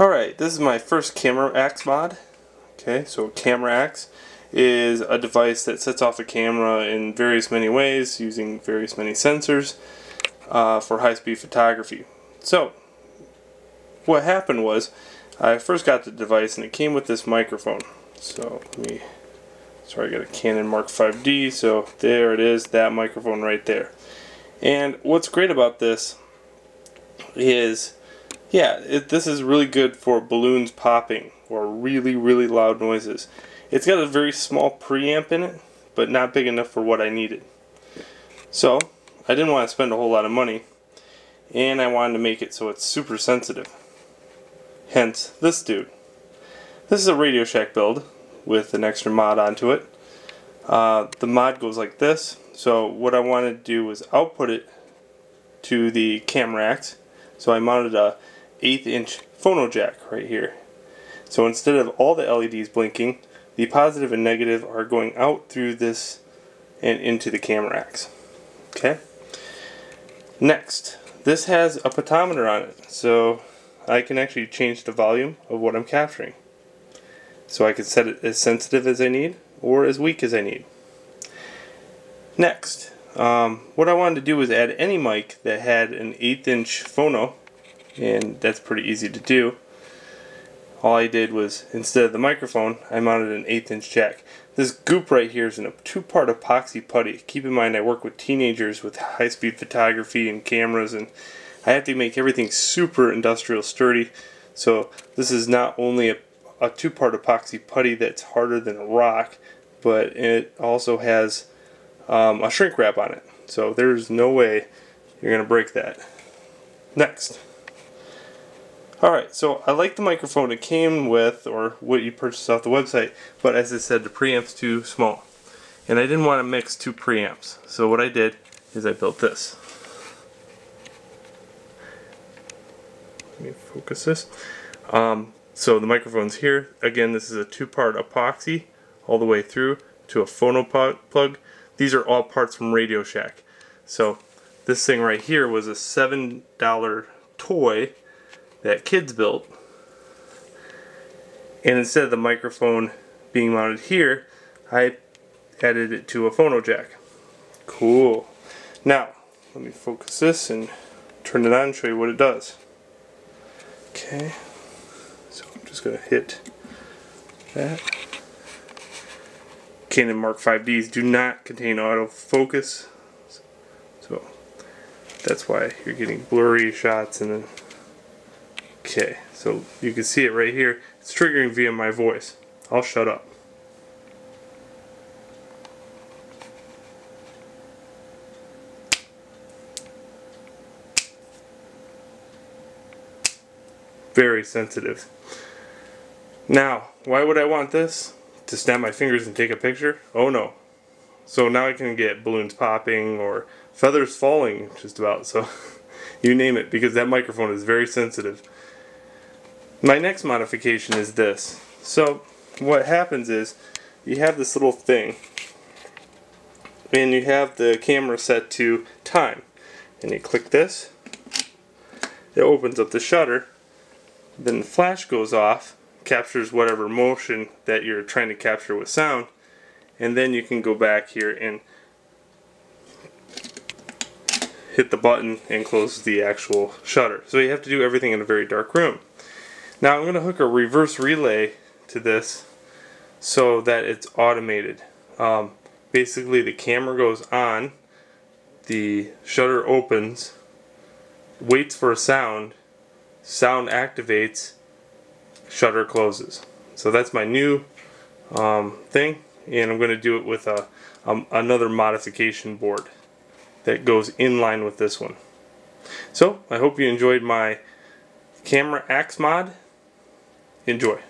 Alright, this is my first Camera Axe mod. Okay, so Camera Axe is a device that sets off a camera in various many ways using various many sensors for high-speed photography. So, what happened was I first got the device and it came with this microphone. So, I got a Canon Mark 5D, so there it is, that microphone right there. And what's great about this is, this is really good for balloons popping or really, really loud noises. It's got a very small preamp in it, but not big enough for what I needed. So, I didn't want to spend a whole lot of money, and I wanted to make it so it's super sensitive. Hence, this dude. This is a Radio Shack build with an extra mod onto it. The mod goes like this. So what I wanted to do was output it to the Camera Axe. So I mounted a 1/8 inch phono jack right here. So instead of all the LEDs blinking, the positive and negative are going out through this and into the Camera Axe. Okay. Next, this has a potometer on it, so I can actually change the volume of what I'm capturing. So I can set it as sensitive as I need or as weak as I need. Next, what I wanted to do was add any mic that had an 1/8 inch phono, and that's pretty easy to do. All I did was, instead of the microphone, I mounted an 1/8 inch jack. This goop right here is in a 2-part epoxy putty. Keep in mind I work with teenagers with high-speed photography and cameras, and I have to make everything super industrial sturdy. So this is not only a 2-part epoxy putty that's harder than a rock, but it also has a shrink wrap on it. So there's no way you're going to break that. Next. Alright, so I like the microphone it came with, or what you purchased off the website, but as I said, the preamp's too small. And I didn't want to mix 2 preamps. So what I did is I built this. Let me focus this. So the microphone's here. Again, this is a 2-part epoxy all the way through to a phono plug. These are all parts from Radio Shack. So this thing right here was a $7 toy that kids built. And instead of the microphone being mounted here, I added it to a phono jack. Cool. Now, let me focus this and turn it on and show you what it does. Okay. So I'm just going to hit that. Canon Mark 5Ds do not contain autofocus, so that's why you're getting blurry shots. And then, okay, so you can see it right here. It's triggering via my voice. I'll shut up. Very sensitive. Now, why would I want this? To snap my fingers and take a picture? Oh no. So now I can get balloons popping or feathers falling just about, so you name it, because that microphone is very sensitive. My next modification is this. So what happens is you have this little thing and you have the camera set to time, and you click this, it opens up the shutter, then the flash goes off, captures whatever motion that you're trying to capture with sound, and then you can go back here and hit the button and close the actual shutter. So you have to do everything in a very dark room. Now I'm going to hook a reverse relay to this so that it's automated. Basically the camera goes on, the shutter opens, waits for a sound activates, shutter closes. So that's my new thing, and I'm going to do it with another modification board that goes in line with this one. So I hope you enjoyed my Camera Axe mod. Enjoy.